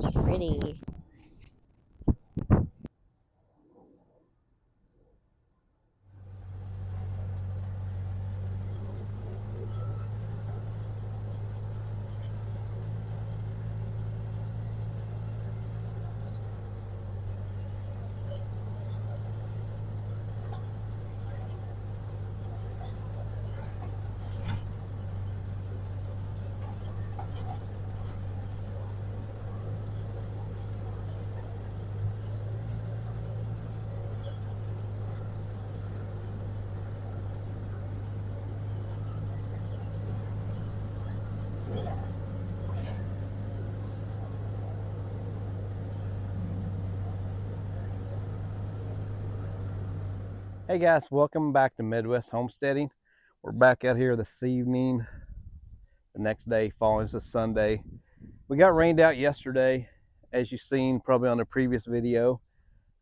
so pretty. Hey guys, welcome back to Midwest Homesteading. We're back out here this evening. The next day falling is a Sunday. We got rained out yesterday, as you've seen probably on the previous video.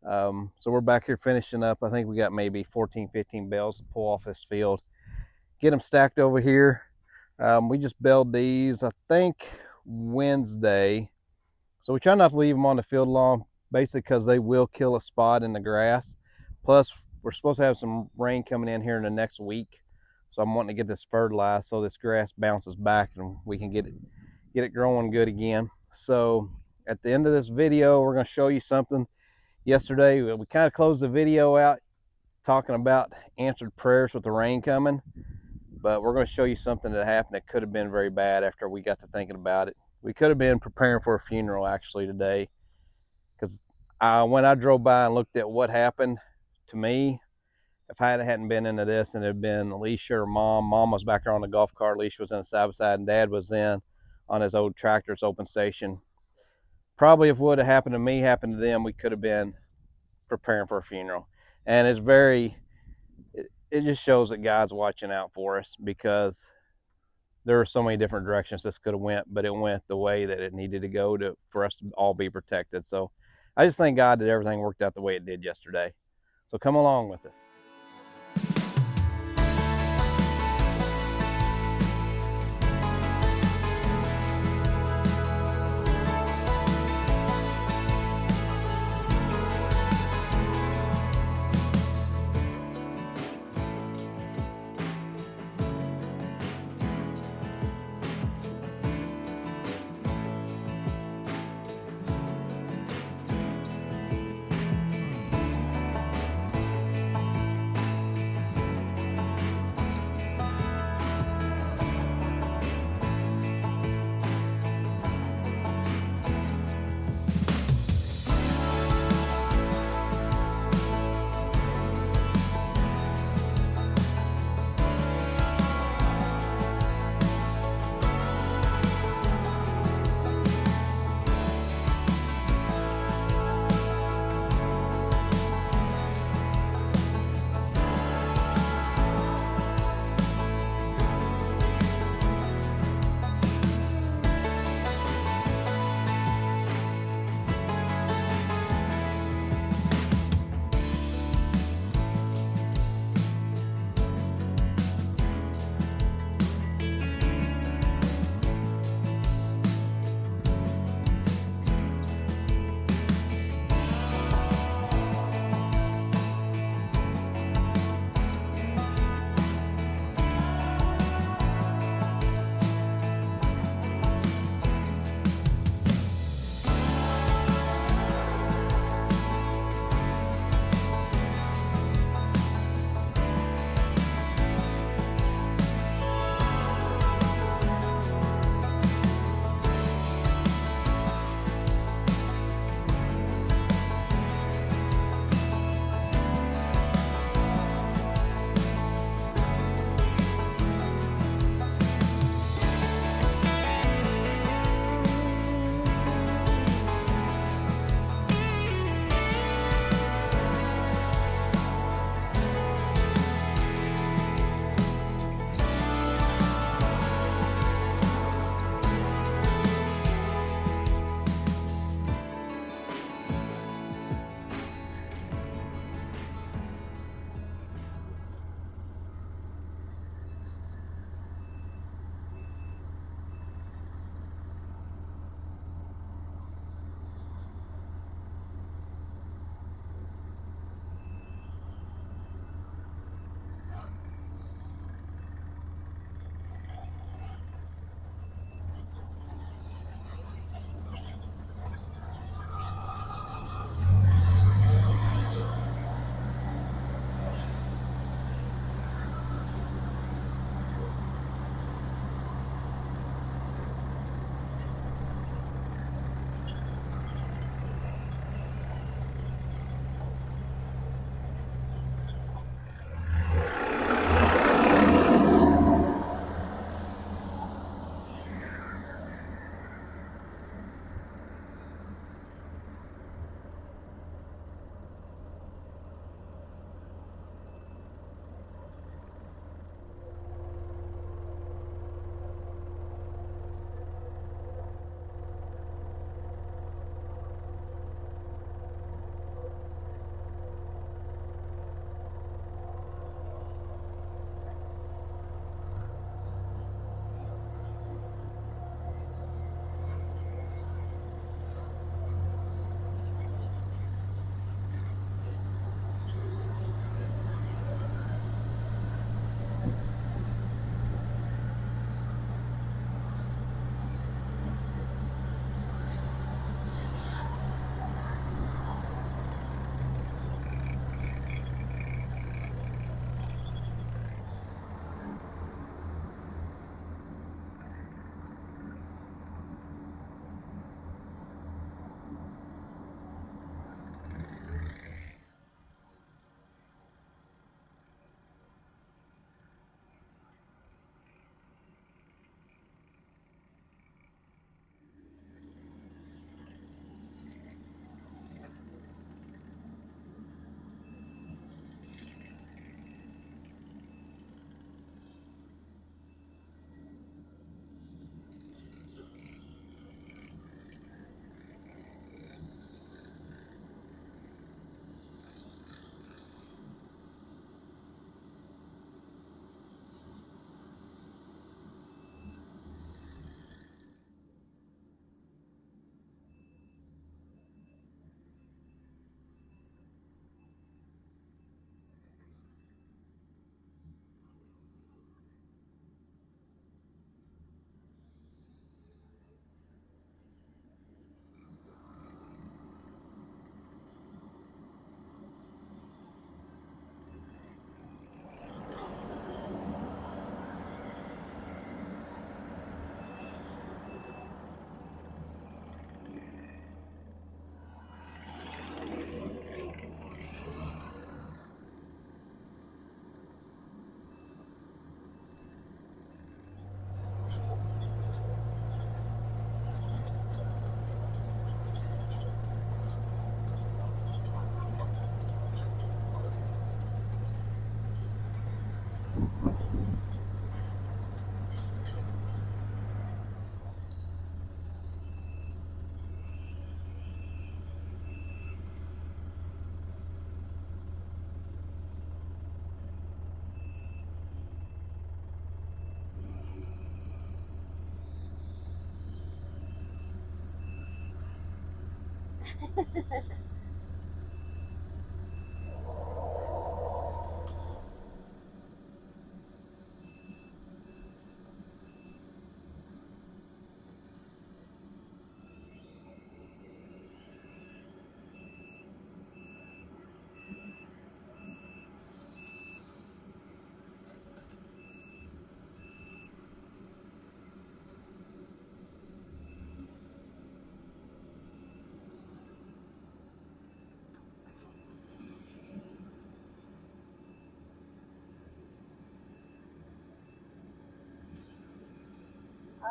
So we're back here finishing up. I think we got maybe 14, 15 bales to pull off this field. Get them stacked over here. We just baled these, I think, Wednesday. So we try not to leave them on the field long, basically because they will kill a spot in the grass. Plus, we're supposed to have some rain coming in here in the next week. So I'm wanting to get this fertilized so this grass bounces back and we can get it growing good again. So at the end of this video, we're going to show you something. Yesterday, we kind of closed the video out talking about answered prayers with the rain coming. But we're going to show you something that happened that could have been very bad after we got to thinking about it. We could have been preparing for a funeral actually today. Because when I drove by and looked at what happened to me, if I hadn't been into this and it had been Elisha or Mom was back there on the golf cart, Elisha was in the side by side, and Dad was in on his old tractor, its open station. Probably if it would have happened to me, happened to them, we could have been preparing for a funeral. And it's it just shows that God's watching out for us, because there are so many different directions this could have went, but it went the way that it needed to go for us to all be protected. So I just thank God that everything worked out the way it did yesterday. So come along with us.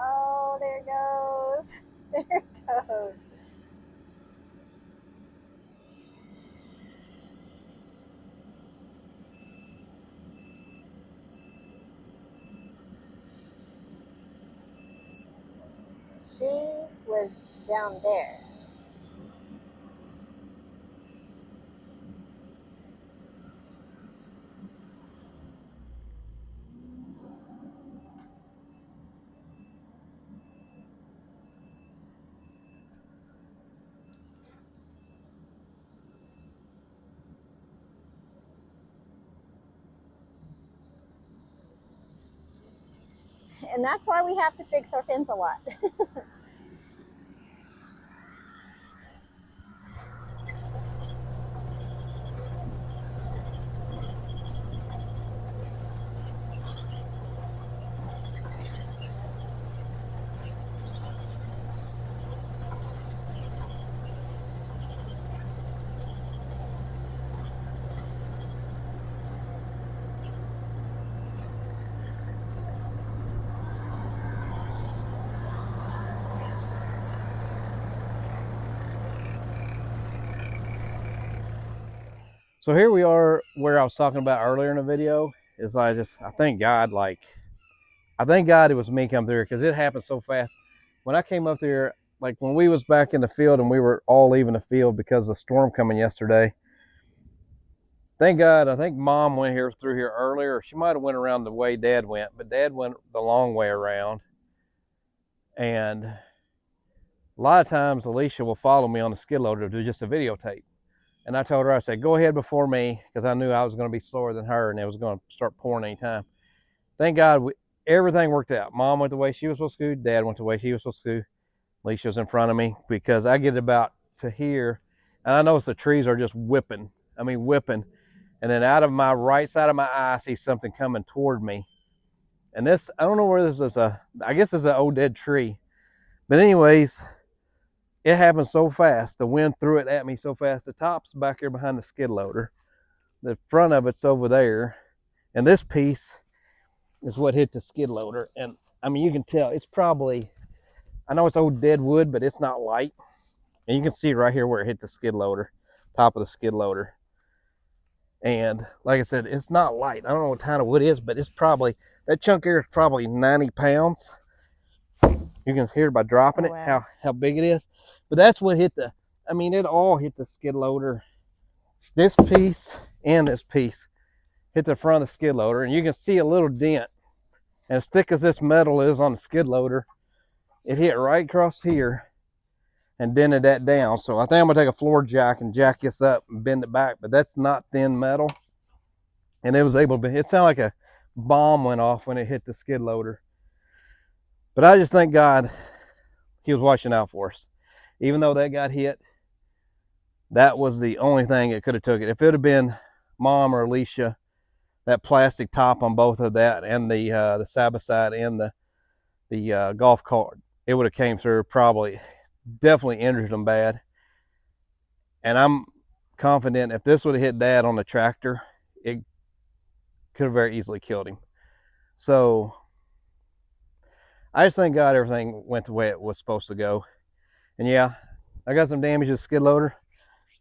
Oh, there it goes. There it goes. She was down there. And that's why we have to fix our fence a lot. So here we are where I was talking about earlier in the video. Is I thank God, I thank God it was me coming through here because it happened so fast. When I came up there, like when we was back in the field and we were all leaving the field because of the storm coming yesterday, thank God, I think Mom went here through here earlier. She might have went around the way Dad went, but Dad went the long way around. And a lot of times Elisha will follow me on the skid loader to do just a videotape. And I told her, I said, go ahead before me because I knew I was going to be slower than her and it was going to start pouring anytime. Thank God everything worked out. Mom went the way she was supposed to go. Dad went the way he was supposed to go. Elisha was in front of me because I get about to here and I notice the trees are just whipping. I mean, whipping. And then out of my right side of my eye, I see something coming toward me. And this, I don't know where this is. I guess it's an old dead tree. But anyways, it happened so fast. The wind threw it at me so fast. The top's back here behind the skid loader. The front of it's over there. And this piece is what hit the skid loader. And I mean, you can tell it's probably, I know it's old dead wood, but it's not light. And you can see right here where it hit the skid loader, top of the skid loader. And like I said, it's not light. I don't know what kind of wood it is, but it's probably, that chunk here is probably 90 pounds. You can hear it by dropping it, how big it is. But that's what hit the, I mean, it all hit the skid loader. This piece and this piece hit the front of the skid loader. And you can see a little dent. And as thick as this metal is on the skid loader, it hit right across here and dented that down. So I think I'm gonna take a floor jack and jack this up and bend it back, but that's not thin metal. And it was able to, it sounded like a bomb went off when it hit the skid loader. But I just thank God he was watching out for us. Even though that got hit, that was the only thing that could have took it. If it had been Mom or Elisha, that plastic top on both of that and the Sabbath side and the golf cart, it would have came through, probably definitely injured them bad. And I'm confident if this would have hit Dad on the tractor, it could have very easily killed him. So I just thank God everything went the way it was supposed to go. And yeah, I got some damage to the skid loader,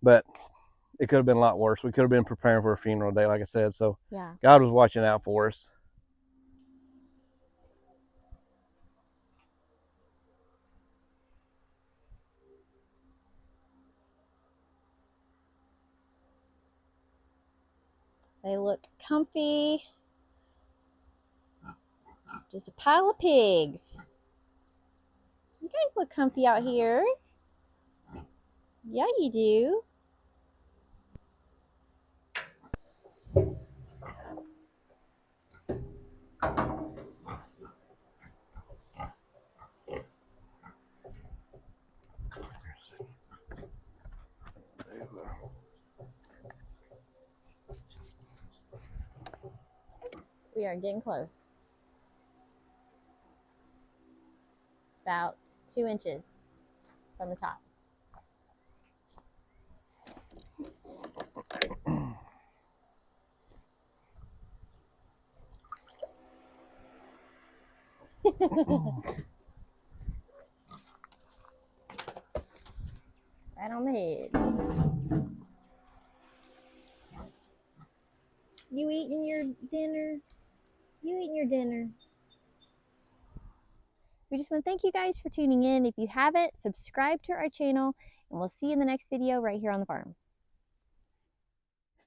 but it could have been a lot worse. We could have been preparing for a funeral day, like I said. So Yeah. God was watching out for us. They look comfy. Just a pile of pigs. You guys look comfy out here. Yeah, you do. We are getting close. About 2 inches from the top. Right on the head. You eating your dinner? You eating your dinner? We just want to thank you guys for tuning in. If you haven't, subscribe to our channel, and we'll see you in the next video right here on the farm.